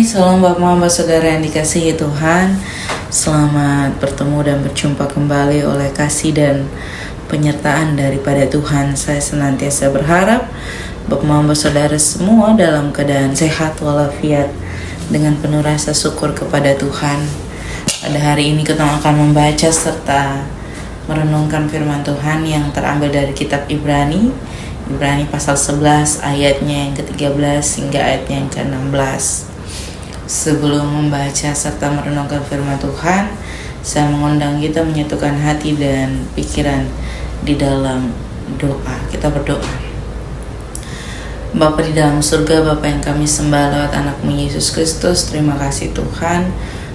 Salam Bapak Saudara yang dikasihi Tuhan. Selamat bertemu dan berjumpa kembali oleh kasih dan penyertaan daripada Tuhan. Saya senantiasa berharap Bapak Saudara semua dalam keadaan sehat walafiat dengan penuh rasa syukur kepada Tuhan. Pada hari ini kita akan membaca serta merenungkan firman Tuhan yang terambil dari kitab Ibrani pasal 11 ayatnya yang ke-13 hingga ayatnya yang ke-16. Sebelum membaca serta merenungkan firman Tuhan, saya mengundang kita menyatukan hati dan pikiran di dalam doa. Kita berdoa. Bapa di dalam surga, Bapa yang kami sembah lewat anak-Mu Yesus Kristus, terima kasih Tuhan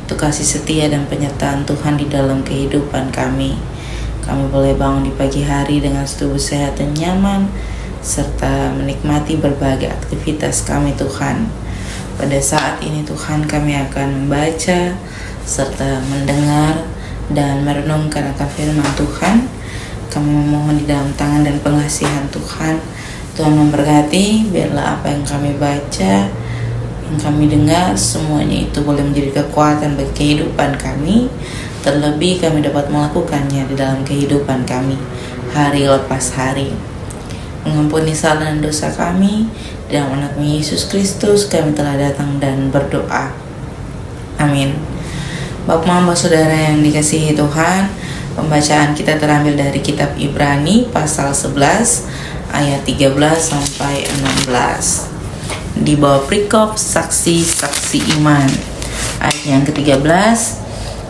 untuk kasih setia dan penyertaan Tuhan di dalam kehidupan kami. Kami boleh bangun di pagi hari dengan tubuh sehat dan nyaman, serta menikmati berbagai aktivitas kami Tuhan. Pada saat ini Tuhan, kami akan membaca serta mendengar dan merenungkan akan firman Tuhan. Kami memohon di dalam tangan dan pengasihan Tuhan. Tuhan memberkati, biarlah apa yang kami baca, yang kami dengar, semuanya itu boleh menjadi kekuatan bagi kehidupan kami. Terlebih kami dapat melakukannya di dalam kehidupan kami hari lepas hari. Mengampuni salah dan dosa kami, dalam anak-Mu Yesus Kristus kami telah datang dan berdoa. Amin. Bapak saudara yang dikasihi Tuhan, pembacaan kita terambil dari kitab Ibrani pasal 11 ayat 13 sampai 16. Di bawah perikop saksi-saksi iman. Ayat yang ke-13,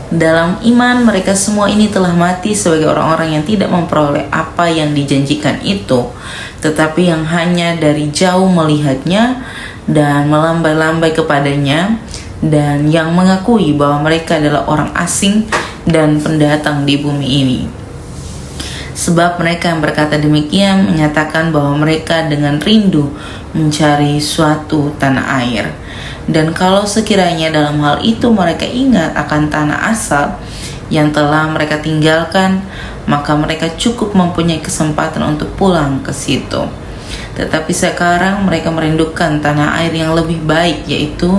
dalam iman mereka semua ini telah mati sebagai orang-orang yang tidak memperoleh apa yang dijanjikan itu, tetapi yang hanya dari jauh melihatnya dan melambai-lambai kepadanya, dan yang mengakui bahwa mereka adalah orang asing dan pendatang di bumi ini. Sebab mereka yang berkata demikian menyatakan bahwa mereka dengan rindu mencari suatu tanah air. Dan kalau sekiranya dalam hal itu mereka ingat akan tanah asal yang telah mereka tinggalkan, maka mereka cukup mempunyai kesempatan untuk pulang ke situ. Tetapi sekarang mereka merindukan tanah air yang lebih baik, yaitu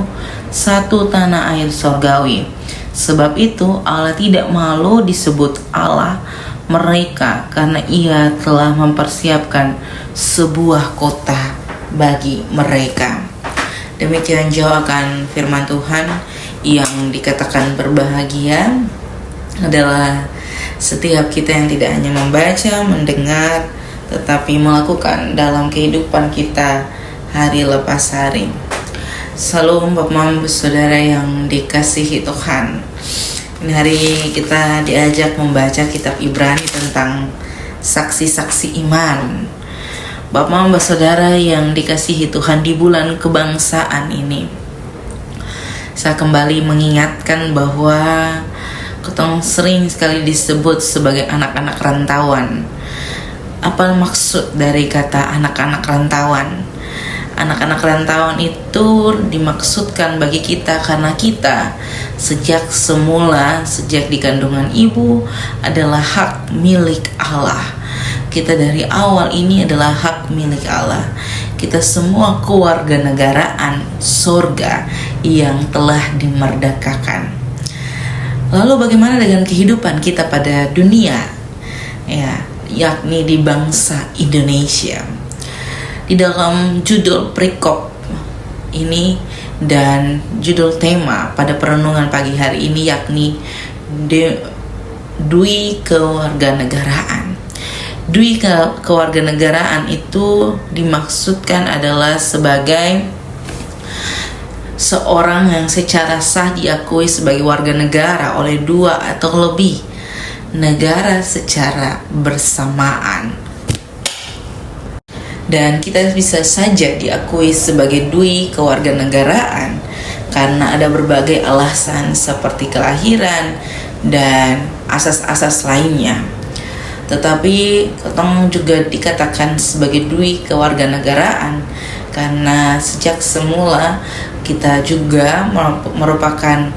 satu tanah air sorgawi. Sebab itu Allah tidak malu disebut Allah mereka, karena Ia telah mempersiapkan sebuah kota bagi mereka. Demikian jauh akan firman Tuhan. Yang dikatakan berbahagia adalah setiap kita yang tidak hanya membaca, mendengar, tetapi melakukan dalam kehidupan kita hari lepas hari. Salam Bapak Saudara yang dikasihi Tuhan. Ini hari kita diajak membaca kitab Ibrani tentang saksi-saksi iman. Bapak Saudara yang dikasihi Tuhan, di bulan kebangsaan ini saya kembali mengingatkan bahwa kita sering sekali disebut sebagai anak-anak rantauan. Apa maksud dari kata anak-anak rantauan? Anak-anak rantauan itu dimaksudkan bagi kita karena kita sejak semula, sejak di kandungan ibu adalah hak milik Allah. Kita dari awal ini adalah hak milik Allah. Kita semua kewarganegaraan surga yang telah dimerdekakan. Lalu bagaimana dengan kehidupan kita pada dunia? Yakni di bangsa Indonesia. Di dalam judul perikop ini dan judul tema pada perenungan pagi hari ini yakni Dui Kewarganegaraan. Dui kewarganegaraan itu dimaksudkan adalah sebagai seorang yang secara sah diakui sebagai warga negara oleh dua atau lebih negara secara bersamaan. Dan kita bisa saja diakui sebagai dui kewarganegaraan karena ada berbagai alasan seperti kelahiran dan asas-asas lainnya. Tetapi ketong juga dikatakan sebagai dui kewarganegaraan karena sejak semula kita juga merupakan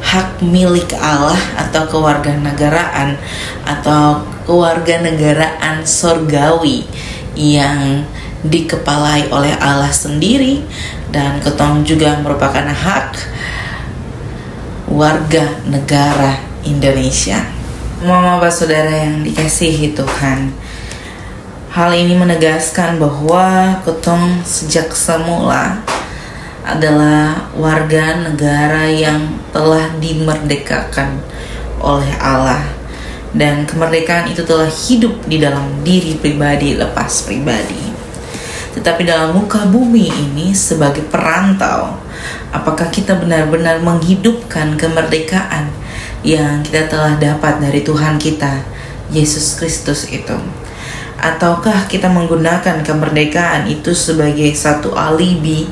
hak milik Allah atau kewarganegaraan atau kewarganegaraan surgawi yang dikepalai oleh Allah sendiri, dan ketong juga merupakan hak warga negara Indonesia. Mama Bapak Saudara yang dikasihi Tuhan, hal ini menegaskan bahwa ketong sejak semula adalah warga negara yang telah dimerdekakan oleh Allah, dan kemerdekaan itu telah hidup di dalam diri pribadi lepas pribadi. Tetapi dalam muka bumi ini sebagai perantau, apakah kita benar-benar menghidupkan kemerdekaan yang kita telah dapat dari Tuhan kita, Yesus Kristus itu? Ataukah kita menggunakan kemerdekaan itu sebagai satu alibi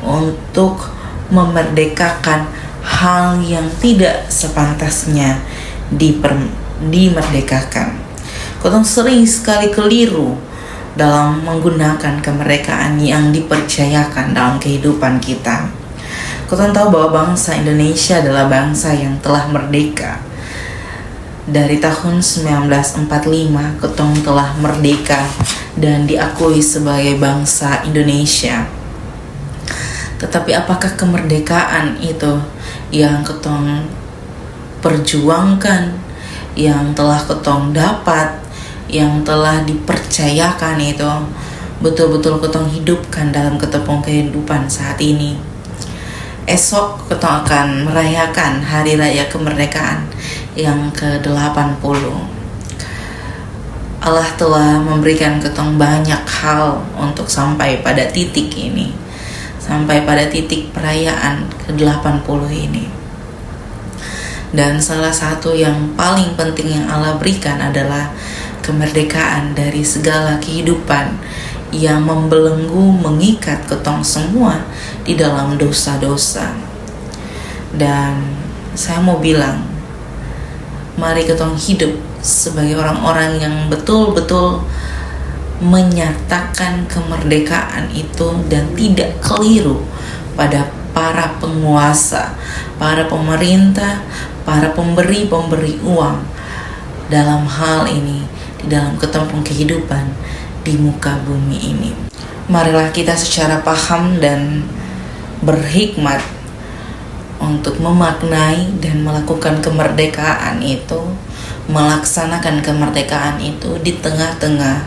untuk memerdekakan hal yang tidak sepantasnya dimerdekakan? Kotong sering sekali keliru dalam menggunakan kemerdekaan yang dipercayakan dalam kehidupan kita. Kotong tahu bahwa bangsa Indonesia adalah bangsa yang telah merdeka. Dari tahun 1945, ketong telah merdeka dan diakui sebagai bangsa Indonesia. Tetapi apakah kemerdekaan itu yang ketong perjuangkan, yang telah ketong dapat, yang telah dipercayakan itu betul-betul ketong hidupkan dalam ketepung kehidupan saat ini? Esok ketong akan merayakan Hari Raya Kemerdekaan yang ke-80. Allah telah memberikan ketong banyak hal untuk sampai pada titik ini, sampai pada titik perayaan ke-80 ini. Dan salah satu yang paling penting yang Allah berikan adalah kemerdekaan dari segala kehidupan yang membelenggu, mengikat ketong semua di dalam dosa-dosa. Dan saya mau bilang, mari ketong hidup sebagai orang-orang yang betul-betul menyatakan kemerdekaan itu dan tidak keliru pada para penguasa, para pemerintah, para pemberi uang dalam hal ini, di dalam ketempung kehidupan di muka bumi ini. Marilah kita secara paham dan berhikmat untuk memaknai dan melakukan kemerdekaan itu, melaksanakan kemerdekaan itu di tengah-tengah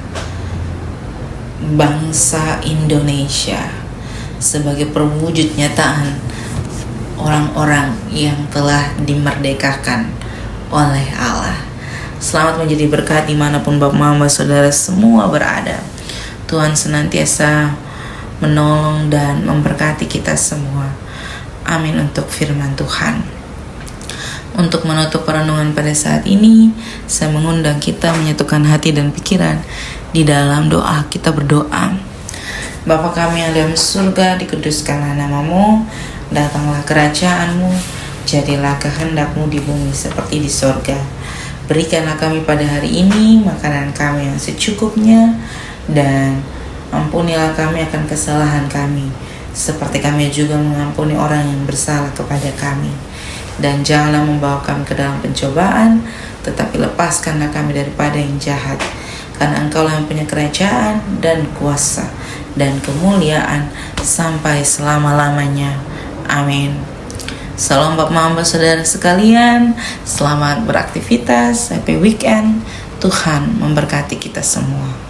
bangsa Indonesia sebagai perwujud nyataan orang-orang yang telah dimerdekakan oleh Allah. Selamat menjadi berkat dimanapun Bapak Mama Saudara semua berada. Tuhan senantiasa menolong dan memberkati kita semua. Amin untuk firman Tuhan. Untuk menutup perenungan pada saat ini, saya mengundang kita menyatukan hati dan pikiran di dalam doa. Kita berdoa. Bapa kami yang dalam surga, dikuduskanlah nama-Mu, datanglah kerajaan-Mu, jadilah kehendak-Mu di bumi seperti di surga. Berikanlah kami pada hari ini makanan kami yang secukupnya, dan ampunilah kami akan kesalahan kami, seperti kami juga mengampuni orang yang bersalah kepada kami. Dan janganlah membawa kami ke dalam pencobaan, tetapi lepaskanlah kami daripada yang jahat. Karena Engkaulah yang punya kerajaan dan kuasa dan kemuliaan sampai selama-lamanya. Amin. Salam Bapak Mama Saudara sekalian. Selamat beraktivitas. Happy weekend. Tuhan memberkati kita semua.